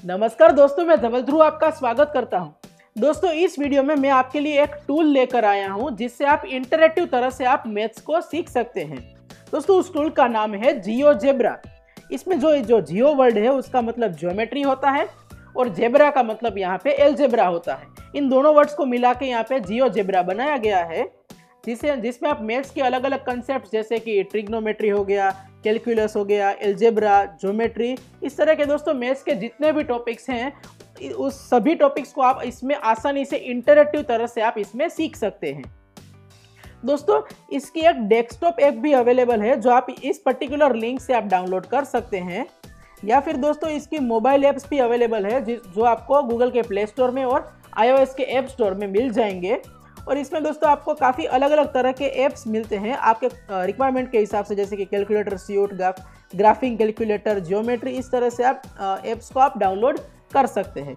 नमस्कार दोस्तों, मैं धवल ध्रुव आपका स्वागत करता हूं। दोस्तों, इस वीडियो में मैं आपके लिए एक टूल लेकर आया हूं जिससे आप इंटरैक्टिव तरह से आप मैथ्स को सीख सकते हैं। दोस्तों, उस टूल का नाम है जियोजेब्रा। इसमें जो जियो वर्ड है उसका मतलब ज्योमेट्री होता है और जेब्रा का मतलब यहाँ पे एलजेब्रा होता है। इन दोनों वर्ड्स को मिला के यहाँ पे जियोजेब्रा बनाया गया है, जिसमें आप मैथ्स के अलग अलग कंसेप्ट जैसे कि ट्रिग्नोमेट्री हो गया, कैलकुलस हो गया, एलजेब्रा, ज्योमेट्री, इस तरह के दोस्तों मैथ्स के जितने भी टॉपिक्स हैं उस सभी टॉपिक्स को आप इसमें आसानी से इंटरैक्टिव तरह से आप इसमें सीख सकते हैं। दोस्तों, इसकी एक डेस्कटॉप ऐप भी अवेलेबल है जो आप इस पर्टिकुलर लिंक से आप डाउनलोड कर सकते हैं, या फिर दोस्तों इसकी मोबाइल ऐप्स भी अवेलेबल है जो आपको गूगल के प्ले स्टोर में और iOS के ऐप स्टोर में मिल जाएंगे। और इसमें दोस्तों आपको काफ़ी अलग अलग तरह के ऐप्स मिलते हैं आपके रिक्वायरमेंट के हिसाब से, जैसे कि calculator suite, graphic calculator, geometry, इस तरह से आप ऐप्स को आप डाउनलोड कर सकते हैं।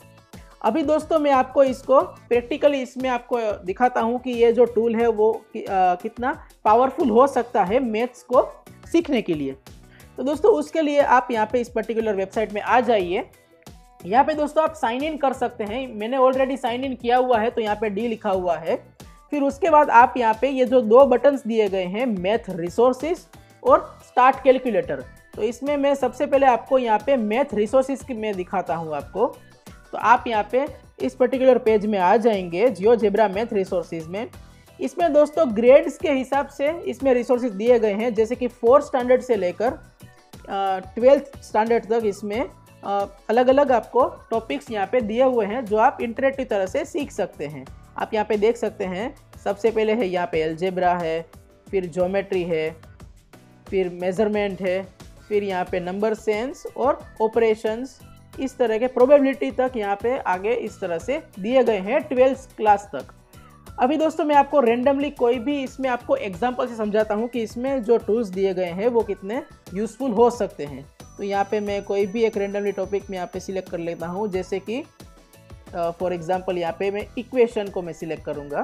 अभी दोस्तों मैं आपको इसको प्रैक्टिकली इसमें आपको दिखाता हूं कि ये जो टूल है वो कितना पावरफुल हो सकता है मैथ्स को सीखने के लिए। तो दोस्तों उसके लिए आप यहाँ पे इस पर्टिकुलर वेबसाइट में आ जाइए। यहाँ पे दोस्तों आप साइन इन कर सकते हैं। मैंने ऑलरेडी साइन इन किया हुआ है तो यहाँ पे डी लिखा हुआ है। फिर उसके बाद आप यहाँ पे ये जो दो बटन्स दिए गए हैं, मैथ रिसोर्सेज और स्टार्ट कैलकुलेटर, तो इसमें मैं सबसे पहले आपको यहाँ पे मैथ रिसोर्सेज में दिखाता हूँ आपको। तो आप यहाँ पे इस पर्टिकुलर पेज में आ जाएंगे जियोजेब्रा मैथ रिसोर्सेज में। इसमें दोस्तों ग्रेड्स के हिसाब से इसमें रिसोर्सेज दिए गए हैं, जैसे कि 4th स्टैंडर्ड से लेकर 12th स्टैंडर्ड तक इसमें अलग अलग आपको टॉपिक्स यहाँ पे दिए हुए हैं जो आप इंटरैक्टिव तरह से सीख सकते हैं। आप यहाँ पे देख सकते हैं, सबसे पहले है यहाँ पे एलजेब्रा है, फिर ज्योमेट्री है, फिर मेजरमेंट है, फिर यहाँ पे नंबर सेंस और ऑपरेशंस, इस तरह के प्रोबेबिलिटी तक यहाँ पे आगे इस तरह से दिए गए हैं 12th क्लास तक। अभी दोस्तों मैं आपको रेंडमली कोई भी इसमें आपको एग्जांपल से समझाता हूँ कि इसमें जो टूल्स दिए गए हैं वो कितने यूज़फुल हो सकते हैं। तो यहाँ पे मैं कोई भी एक रेंडमली टॉपिक में यहाँ पे सिलेक्ट कर लेता हूँ, जैसे कि फॉर एग्जांपल यहाँ पे मैं इक्वेशन को मैं सिलेक्ट करूँगा।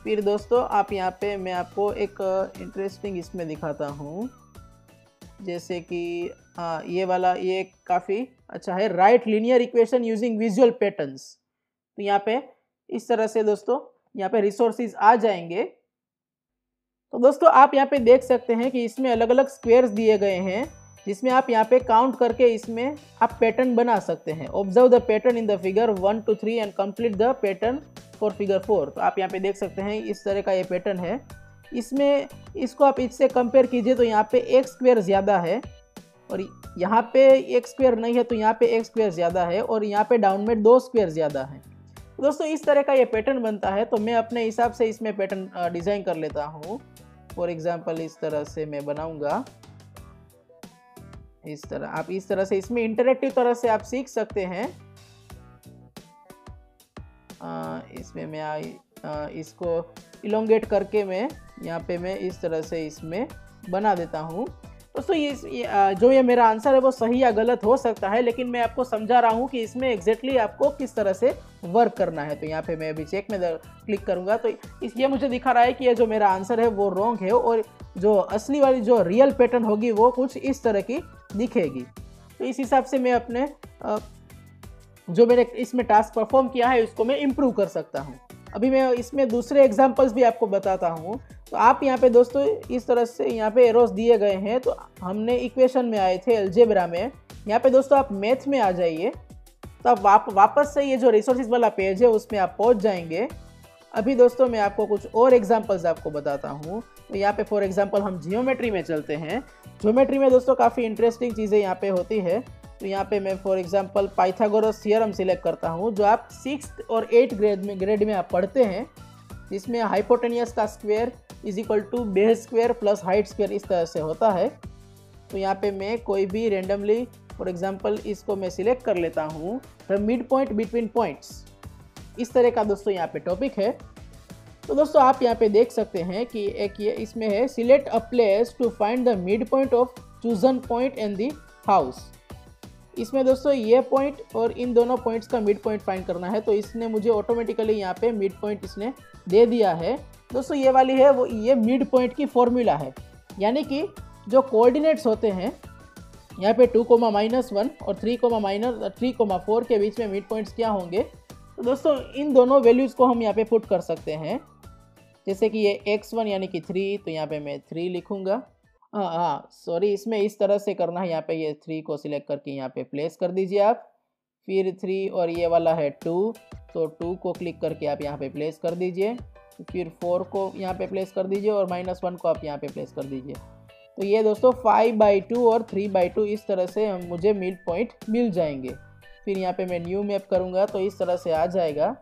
फिर दोस्तों आप यहाँ पे मैं आपको एक इंटरेस्टिंग इसमें दिखाता हूँ, जैसे कि ये काफ़ी अच्छा है, right linear equation using visual patterns. तो यहाँ पे इस तरह से दोस्तों यहाँ पे रिसोर्सेज आ जाएंगे। तो दोस्तों आप यहाँ पे देख सकते हैं कि इसमें अलग अलग स्क्वेयर्स दिए गए हैं, जिसमें आप यहाँ पे काउंट करके इसमें आप पैटर्न बना सकते हैं। Observe the pattern in the figure 1 to 3 and complete the pattern for figure 4। तो आप यहाँ पे देख सकते हैं इस तरह का ये पैटर्न है। इसमें इसको आप इससे कंपेयर कीजिए तो यहाँ पे एक स्क्वेयर ज़्यादा है और यहाँ पे एक स्क्वेयर नहीं है, तो यहाँ पे एक स्क्वेयर ज़्यादा है और यहाँ पे डाउन में 2 स्क्वेयर ज़्यादा है। दोस्तों इस तरह का ये पैटर्न बनता है। तो मैं अपने हिसाब से इसमें पैटर्न डिज़ाइन कर लेता हूँ। फॉर एग्जांपल इस तरह से मैं बनाऊंगा, इस तरह आप इस तरह से इसमें इंटरैक्टिव तरह से आप सीख सकते हैं। इसमें मैं इसको इलोंगेट करके मैं यहाँ पे मैं इस तरह से इसमें बना देता हूँ। दोस्तों ये मेरा आंसर है वो सही या गलत हो सकता है, लेकिन मैं आपको समझा रहा हूँ कि इसमें एग्जैक्टली आपको किस तरह से वर्क करना है। तो यहाँ पे मैं अभी चेक में क्लिक करूँगा तो ये मुझे दिखा रहा है कि ये जो मेरा आंसर है वो रॉन्ग है और जो असली वाली जो रियल पैटर्न होगी वो कुछ इस तरह की दिखेगी। तो इस हिसाब से मैं अपने जो मैंने इसमें टास्क परफॉर्म किया है उसको मैं इम्प्रूव कर सकता हूँ। अभी मैं इसमें दूसरे एग्जाम्पल्स भी आपको बताता हूँ। तो आप यहाँ पे दोस्तों इस तरह से यहाँ पे एरोस दिए गए हैं। तो हमने इक्वेशन में आए थे एलजेब्रा में, यहाँ पे दोस्तों आप मैथ में आ जाइए। तो आप वापस से ये जो रिसोर्सेज वाला पेज है उसमें आप पहुँच जाएंगे। अभी दोस्तों मैं आपको कुछ और एग्जाम्पल्स आपको बताता हूँ। तो यहाँ पे फॉर एग्जाम्पल हम जियोमेट्री में चलते हैं। जियोमेट्री में दोस्तों काफ़ी इंटरेस्टिंग चीज़ें यहाँ पे होती है। तो यहाँ पे मैं for example Pythagoras theorem select करता हूँ, जो आप 6th और 8th ग्रेड में आप पढ़ते हैं, जिसमें हाइपोटेनियस का square is equal to base square plus height square इस तरह से होता है। तो यहाँ पे मैं कोई भी रेंडमली फॉर एग्जांपल इसको मैं सिलेक्ट कर लेता हूँ, the mid point between points, इस तरह का दोस्तों यहाँ पे टॉपिक है। तो दोस्तों आप यहाँ पे देख सकते हैं कि एक ये इसमें है select a place to find the mid point of chosen point in the house. इसमें दोस्तों ये पॉइंट और इन दोनों पॉइंट्स का मिड पॉइंट फाइंड करना है। तो इसने मुझे ऑटोमेटिकली यहाँ पे मिड पॉइंट इसने दे दिया है। दोस्तों ये वाली है वो ये मिड पॉइंट की फॉर्मूला है, यानी कि जो कोऑर्डिनेट्स होते हैं यहाँ पे 2,-1 और 3,-3,4 के बीच में मिड पॉइंट्स क्या होंगे। तो दोस्तों इन दोनों वैल्यूज़ को हम यहाँ पे पुट कर सकते हैं। जैसे कि ये x1 यानी कि 3, तो यहाँ पे मैं 3 लिखूँगा। हाँ सॉरी, इसमें इस तरह से करना है। यहाँ पे ये 3 को सिलेक्ट करके यहाँ पे प्लेस कर दीजिए आप। फिर 3 और ये वाला है 2, तो 2 को क्लिक करके आप यहाँ पे प्लेस कर दीजिए। फिर 4 को यहाँ पे प्लेस कर दीजिए और -1 को आप यहाँ पे प्लेस कर दीजिए। तो ये दोस्तों 5/2 और 3/2 इस तरह से मुझे मिड पॉइंट मिल जाएंगे। फिर यहाँ पे मैं न्यू मैप करूँगा तो इस तरह से आ जाएगा।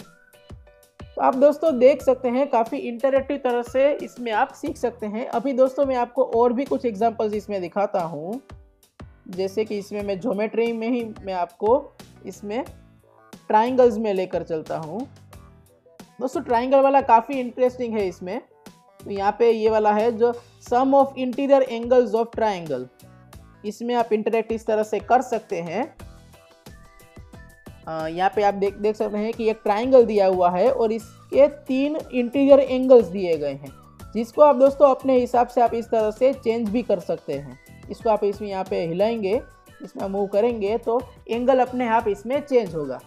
तो आप दोस्तों देख सकते हैं काफ़ी इंटरेक्टिव तरह से इसमें आप सीख सकते हैं। अभी दोस्तों मैं आपको और भी कुछ एग्जांपल्स इसमें दिखाता हूँ। जैसे कि इसमें मैं ज्योमेट्री में ही मैं आपको इसमें ट्राइंगल्स में लेकर चलता हूँ। दोस्तों ट्राइंगल वाला काफ़ी इंटरेस्टिंग है इसमें। तो यहाँ पे ये वाला है जो sum of interior angles of triangle, इसमें आप इंटरेक्ट इस तरह से कर सकते हैं। यहाँ पे आप देख सकते हैं कि एक ट्राइंगल दिया हुआ है और इसके 3 इंटीरियर एंगल्स दिए गए हैं, जिसको आप दोस्तों अपने हिसाब से आप इस तरह से चेंज भी कर सकते हैं। इसको आप इसमें यहाँ पे हिलाएंगे, इसमें मूव करेंगे तो एंगल अपने आप इसमें चेंज होगा।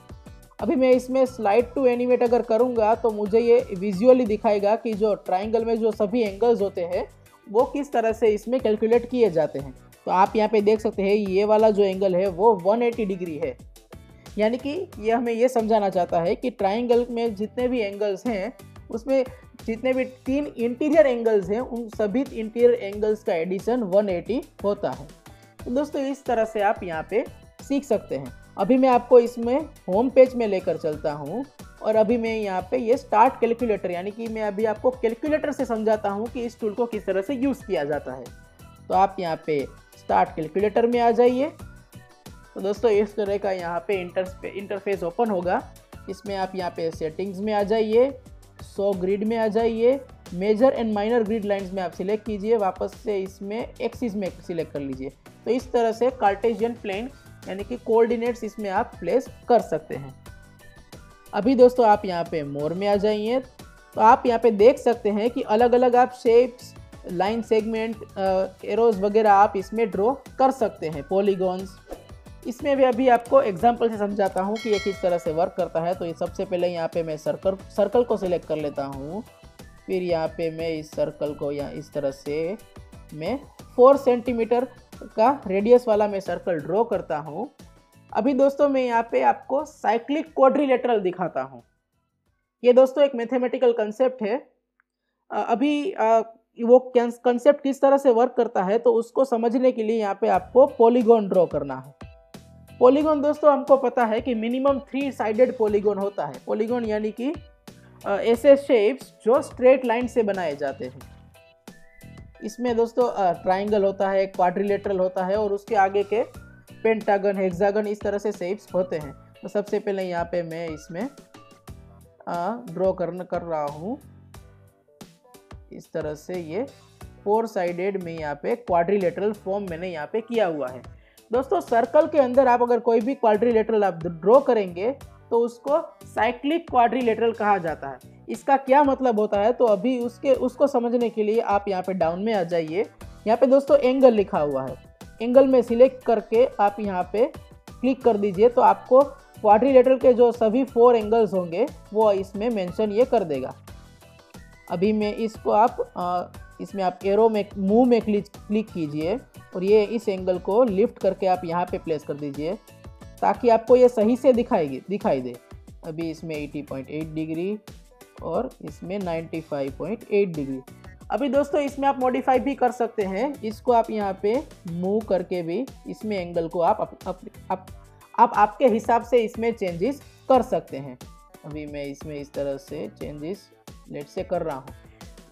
अभी मैं इसमें स्लाइड टू एनिमेट अगर करूँगा तो मुझे ये विजुअली दिखाएगा कि जो ट्राइंगल में जो सभी एंगल्स होते हैं वो किस तरह से इसमें कैलकुलेट किए जाते हैं। तो आप यहाँ पे देख सकते हैं ये वाला जो एंगल है वो 180 डिग्री है। यानी कि ये हमें ये समझाना चाहता है कि ट्राइंगल में जितने भी एंगल्स हैं उसमें जितने भी 3 इंटीरियर एंगल्स हैं उन सभी इंटीरियर एंगल्स का एडिशन 180 होता है। तो दोस्तों इस तरह से आप यहाँ पे सीख सकते हैं। अभी मैं आपको इसमें होम पेज में लेकर चलता हूँ और अभी मैं यहाँ पे ये स्टार्ट कैलकुलेटर, यानी कि मैं अभी आपको कैलकुलेटर से समझाता हूँ कि इस टूल को किस तरह से यूज़ किया जाता है। तो आप यहाँ पे स्टार्ट कैलकुलेटर में आ जाइए। तो दोस्तों इस तरह का यहाँ पे इंटरफेस ओपन होगा। इसमें आप यहाँ पे सेटिंग्स में आ जाइए, शो ग्रिड में आ जाइए, major and minor grid lines में आप सिलेक्ट कीजिए, वापस से इसमें एक्सिस में सिलेक्ट कर लीजिए। तो इस तरह से कार्टेशियन प्लेन यानी कि कोऑर्डिनेट्स इसमें आप प्लेस कर सकते हैं। अभी दोस्तों आप यहाँ पे मोर में आ जाइए तो आप यहाँ पे देख सकते हैं कि अलग अलग आप शेप्स, लाइन सेगमेंट, एरोज वगैरह आप इसमें ड्रॉ कर सकते हैं, पॉलीगॉन्स। इसमें भी अभी आपको एग्जांपल से समझाता हूँ कि ये किस तरह से वर्क करता है। तो ये सबसे पहले यहाँ पे मैं सर्कल को सिलेक्ट कर लेता हूँ। फिर यहाँ पे मैं इस सर्कल को यहाँ इस तरह से मैं 4 सेंटीमीटर का रेडियस वाला मैं सर्कल ड्रॉ करता हूँ। अभी दोस्तों मैं यहाँ पे आपको साइक्लिक क्वाड्रिलेटरल दिखाता हूँ। ये दोस्तों एक मैथमेटिकल कंसेप्ट है। अभी वो कंसेप्ट किस तरह से वर्क करता है तो उसको समझने के लिए यहाँ पे आपको पॉलीगॉन ड्रॉ करना है। पॉलीगॉन दोस्तों हमको पता है कि मिनिमम 3 साइडेड पॉलीगॉन होता है। पॉलीगॉन यानी कि ऐसे शेप्स जो स्ट्रेट लाइन से बनाए जाते हैं। इसमें दोस्तों ट्राइंगल होता है, क्वाड्रिलेटरल होता है और उसके आगे के पेंटागन, हेक्सागन इस तरह से शेप्स होते हैं। तो सबसे पहले यहाँ पे मैं इसमें ड्रॉ कर रहा हूँ इस तरह से। ये 4 साइडेड में यहाँ पे क्वाड्रिलेटरल फॉर्म मैंने यहाँ पे किया हुआ है। दोस्तों सर्कल के अंदर आप अगर कोई भी क्वाड्रिलेटरल आप ड्रॉ करेंगे तो उसको साइक्लिक क्वाड्रिलेटरल कहा जाता है। इसका क्या मतलब होता है तो अभी उसको समझने के लिए आप यहाँ पे डाउन में आ जाइए। यहाँ पे दोस्तों एंगल लिखा हुआ है, एंगल में सिलेक्ट करके आप यहाँ पे क्लिक कर दीजिए तो आपको क्वाड्रिलेटरल के जो सभी 4 एंगल्स होंगे वो इसमें मेंशन ये कर देगा। अभी मैं इसको आप इसमें आप एरो में मूव में क्लिक कीजिए और ये इस एंगल को लिफ्ट करके आप यहाँ पे प्लेस कर दीजिए ताकि आपको ये सही से दिखाई दे। अभी इसमें 80.8 डिग्री और इसमें 95.8 डिग्री। अभी दोस्तों इसमें आप मॉडिफाई भी कर सकते हैं। इसको आप यहाँ पे मूव करके भी इसमें एंगल को आप आपके हिसाब से इसमें चेंजेस कर सकते हैं। अभी मैं इसमें इस तरह से चेंजेस लेट से कर रहा हूँ।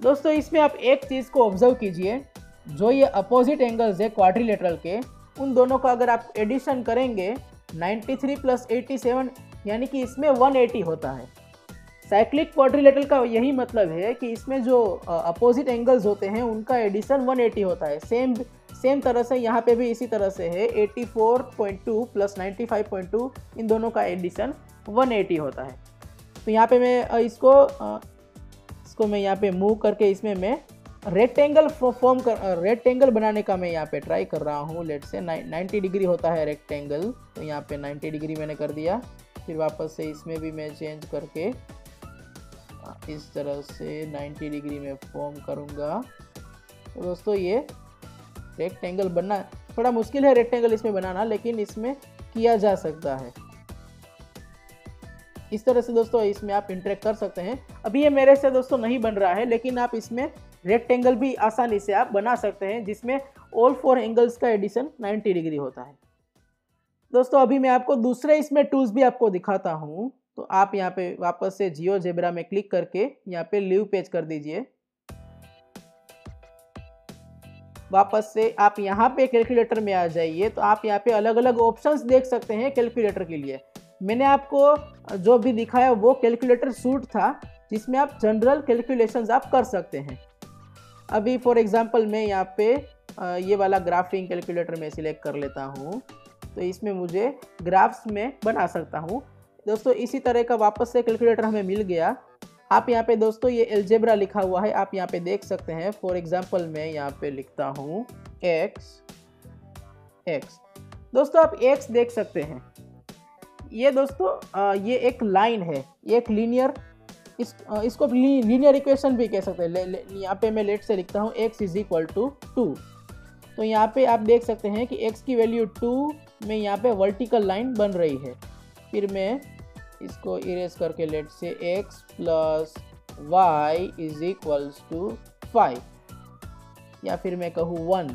दोस्तों इसमें आप एक चीज़ को ऑब्जर्व कीजिए, जो ये अपोजिट एंगल्स है क्वाड्रिलेटरल के, उन दोनों का अगर आप एडिशन करेंगे 93 + 87 यानी कि इसमें 180 होता है। साइक्लिक क्वाड्रिलेटरल का यही मतलब है कि इसमें जो अपोजिट एंगल्स होते हैं उनका एडिशन 180 होता है। सेम तरह से यहाँ पे भी इसी तरह से है, 84.2 + 95.2 इन दोनों का एडिशन 180 होता है। तो यहाँ पे मैं इसको मैं यहाँ पे मूव करके इसमें मैं रेक्टेंगल बनाने का मैं यहाँ पे ट्राई कर रहा हूँ। लेट से 90 डिग्री होता है रेक्टेंगल, तो यहाँ पे 90 डिग्री मैंने कर दिया। फिर वापस से इसमें भी मैं चेंज करके इस तरह से 90 डिग्री में फॉर्म करूँगा। तो दोस्तों ये रेक्टेंगल बनना थोड़ा मुश्किल है, रेक्टेंगल इसमें बनाना, लेकिन इसमें किया जा सकता है। इस तरह से दोस्तों इसमें आप इंटरेक्ट कर सकते हैं। अभी ये मेरे से दोस्तों नहीं बन रहा है, लेकिन आप इसमें रेक्टेंगल भी आसानी से आप बना सकते हैं, जिसमें ऑल 4 एंगल्स का एडिशन 90 डिग्री होता है। दोस्तों अभी मैं आपको दूसरे इसमें टूल्स भी आपको दिखाता हूँ। तो आप यहाँ पे वापस से जियोजेब्रा में क्लिक करके यहाँ पे लीव पेज कर दीजिए। वापस से आप यहाँ पे कैलकुलेटर में आ जाइए। तो आप यहाँ पे अलग अलग ऑप्शंस देख सकते हैं कैलकुलेटर के लिए। मैंने आपको जो भी दिखाया वो कैलकुलेटर सूट था, जिसमें आप जनरल कैलकुलेशंस आप कर सकते हैं। अभी फॉर एग्जांपल मैं यहाँ पे ये वाला ग्राफिंग कैलकुलेटर में सिलेक्ट कर लेता हूँ। तो इसमें मुझे ग्राफ्स में बना सकता हूँ। दोस्तों इसी तरह का वापस से कैलकुलेटर हमें मिल गया। आप यहाँ पे दोस्तों ये अलजेब्रा लिखा हुआ है, आप यहाँ पे देख सकते हैं। फॉर एग्जांपल मैं यहाँ पे लिखता हूँ x। दोस्तों आप x देख सकते हैं। ये दोस्तों ये एक लाइन है, ये एक लीनियर, इसको लीनियर इक्वेशन भी कह सकते हैं। यहाँ पे मैं लेट से लिखता हूँ x इज इक्वल टू 2। तो यहाँ पे आप देख सकते हैं कि x की वैल्यू 2 में यहाँ पे वर्टिकल लाइन बन रही है। फिर मैं इसको इरेज करके let say x plus y is equals to 5, या फिर मैं कहूँ 1।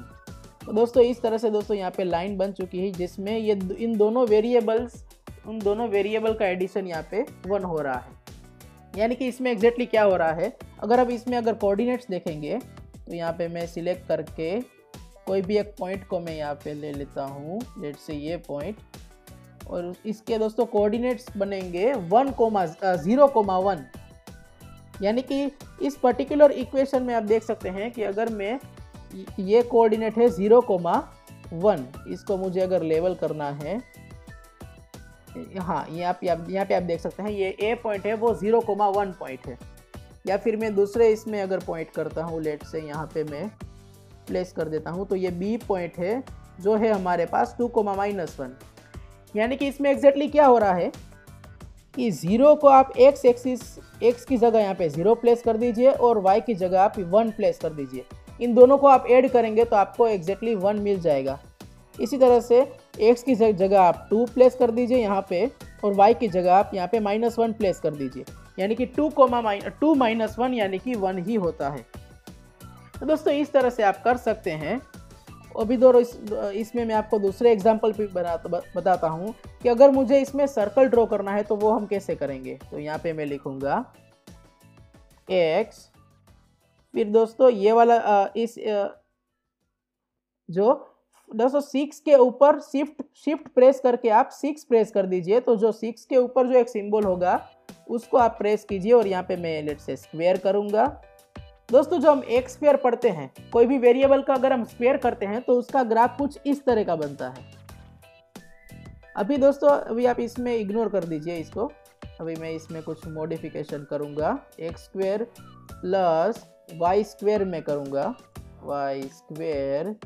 तो दोस्तों इस तरह से दोस्तों यहाँ पे लाइन बन चुकी है, जिसमें ये उन दोनों वेरिएबल का एडिशन यहाँ पे 1 हो रहा है। यानी कि इसमें एग्जैक्टली क्या हो रहा है, अगर कोऑर्डिनेट्स देखेंगे तो यहाँ पे मैं सिलेक्ट करके कोई भी एक पॉइंट को मैं यहाँ पे ले लेता हूँ, लेट से ये पॉइंट, और इसके दोस्तों कोऑर्डिनेट्स बनेंगे 0,1। यानी कि इस पर्टिकुलर इक्वेशन में आप देख सकते हैं कि अगर मैं ये कोऑर्डिनेट है 0,1, इसको मुझे अगर लेवल करना है, हाँ यहाँ पे आप देख सकते हैं ये ए पॉइंट है वो 0,1 पॉइंट है। या फिर मैं दूसरे इसमें अगर पॉइंट करता हूँ, लेट से यहाँ पे मैं प्लेस कर देता हूँ, तो ये बी पॉइंट है जो है हमारे पास 2,-1। यानी कि इसमें एग्जैक्टली क्या हो रहा है कि 0 को आप x की जगह यहाँ पे 0 प्लेस कर दीजिए और y की जगह आप 1 प्लेस कर दीजिए। इन दोनों को आप ऐड करेंगे तो आपको एग्जैक्टली 1 मिल जाएगा। इसी तरह से x की जगह आप 2 प्लेस कर दीजिए यहाँ पे, और y की जगह आप यहाँ पे -1 प्लेस कर दीजिए। यानी कि 2 -1 यानी कि 1 ही होता है। तो दोस्तों इस तरह से आप कर सकते हैं। अभी इसमें मैं आपको दूसरे एग्जाम्पल भी बताता हूँ कि अगर मुझे इसमें सर्कल ड्रॉ करना है तो वो हम कैसे करेंगे। तो यहाँ पे मैं लिखूँगा x, फिर दोस्तों ये वाला जो दोस्तों 6 के ऊपर शिफ्ट प्रेस करके आप 6 प्रेस कर दीजिए। तो जो 6 के ऊपर जो एक सिंबल होगा उसको आप प्रेस कीजिए, और यहाँ पे मैं लेट से स्क्वायर करूँगा। दोस्तों जो हम एक स्क्वायर पढ़ते हैं, कोई भी वेरिएबल का अगर हम स्क्वायर करते हैं तो उसका ग्राफ कुछ इस तरह का बनता है। अभी दोस्तों आप इसमें इग्नोर कर दीजिए इसको। अभी मैं इसमें कुछ मॉडिफिकेशन करूंगा। X square plus y square में करूंगा, y square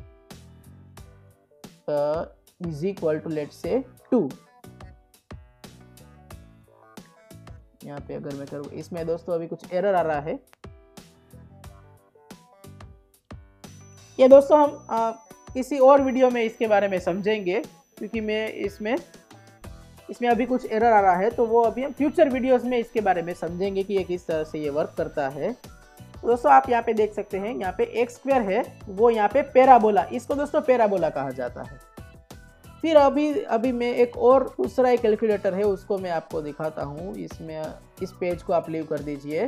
is equal to let say 2। यहाँ पे अगर मैं करूँ, इसमें दोस्तों अभी कुछ एरर आ रहा है। ये दोस्तों हम किसी और वीडियो में इसके बारे में समझेंगे, क्योंकि मैं इसमें अभी कुछ एरर आ रहा है। तो वो अभी हम फ्यूचर वीडियोस में इसके बारे में समझेंगे कि ये किस तरह से ये वर्क करता है। तो दोस्तों आप यहाँ पे देख सकते हैं, यहाँ पे एक्स स्क्वायर है वो यहाँ पे पैराबोला, इसको दोस्तों पैराबोला कहा जाता है। फिर अभी मैं एक और दूसरा एक कैलकुलेटर है उसको मैं आपको दिखाता हूँ। इसमें इस पेज को आप लीव कर दीजिए,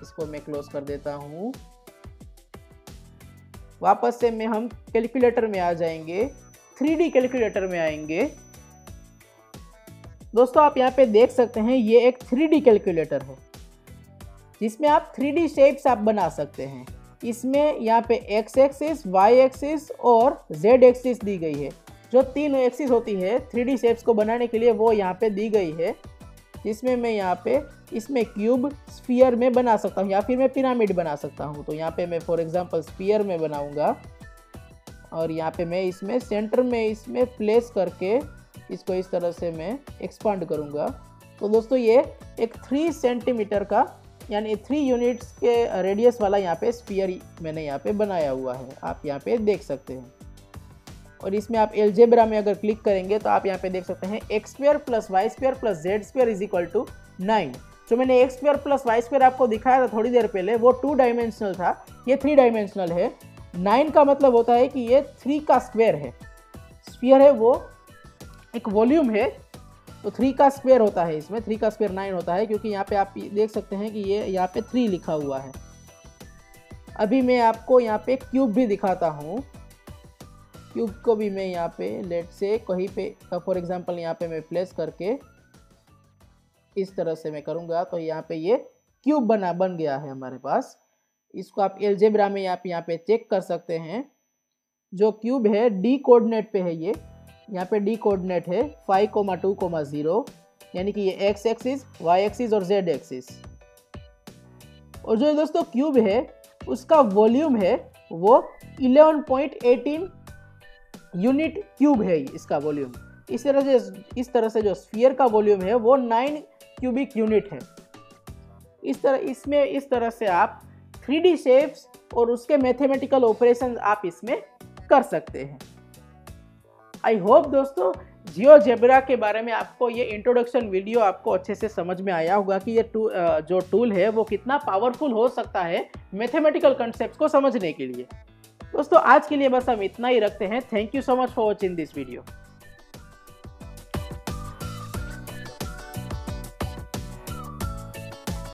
इसको मैं क्लोज कर देता हूँ। वापस से हम कैलकुलेटर में आ जाएंगे, 3D कैलकुलेटर में आएंगे। दोस्तों आप यहाँ पे देख सकते हैं ये एक 3D कैलकुलेटर है, जिसमें आप 3D शेप्स आप बना सकते हैं। इसमें यहाँ पे x एक्सिस, y एक्सिस और z एक्सिस दी गई है। जो 3 एक्सिस होती है 3D शेप्स को बनाने के लिए वो यहाँ पे दी गई है, जिसमें मैं यहाँ पे इसमें क्यूब स्फीयर में बना सकता हूँ या फिर मैं पिरामिड बना सकता हूँ। तो यहाँ पे मैं फॉर एग्जांपल स्फीयर में बनाऊँगा और यहाँ पे मैं इसमें सेंटर में इसमें प्लेस करके इसको इस तरह से मैं एक्सपांड करूँगा। तो दोस्तों ये एक 3 सेंटीमीटर का यानी 3 यूनिट्स के रेडियस वाला यहाँ पे स्फीयर मैंने यहाँ पे बनाया हुआ है, आप यहाँ पे देख सकते हैं। और इसमें आप एलजेब्रा में अगर क्लिक करेंगे तो आप यहाँ पे देख सकते हैं x square plus y square plus z square is equal to 9। जो मैंने x square plus y square आपको दिखाया था थोड़ी देर पहले, वो 2 डायमेंशनल था, ये 3 डायमेंशनल है। 9 का मतलब होता है कि ये 3 का स्क्वायर है। स्फीयर है वो एक वॉल्यूम है, तो 3 का स्क्वायर होता है, इसमें 3 का स्क्वायर 9 होता है, क्योंकि यहाँ पे आप देख सकते हैं कि ये यहाँ पे 3 लिखा हुआ है। अभी मैं आपको यहाँ पे क्यूब भी दिखाता हूँ। क्यूब को भी मैं यहाँ पे लेट से कहीं पे फॉर एग्जांपल यहाँ पे मैं प्लेस करके इस तरह से मैं करूँगा तो यहाँ पे ये क्यूब बन गया है हमारे पास। इसको आप एलजेब्रा में आप यहाँ पे चेक कर सकते हैं। जो क्यूब है डी कोऑर्डिनेट पे है, ये यहाँ पे डी कोऑर्डिनेट है 5,2,0 यानी कि ये एक्स एक्सिस, वाई एक्सिस और जेड एक्सिस। और जो दोस्तों क्यूब है उसका वॉल्यूम है वो 11.18 यूनिट क्यूब है इसका वॉल्यूम। इस तरह से जो स्फीयर का वॉल्यूम है वो 9 क्यूबिक यूनिट है। इस तरह से आप 3D शेप्स और उसके मैथमेटिकल ऑपरेशन आप इसमें कर सकते हैं। आई होप दोस्तों जियोजेब्रा के बारे में आपको ये इंट्रोडक्शन वीडियो आपको अच्छे से समझ में आया होगा कि ये जो टूल है वो कितना पावरफुल हो सकता है मैथमेटिकल कॉन्सेप्ट्स को समझने के लिए। दोस्तों आज के लिए बस हम इतना ही रखते हैं। Thank you so much for watching this video.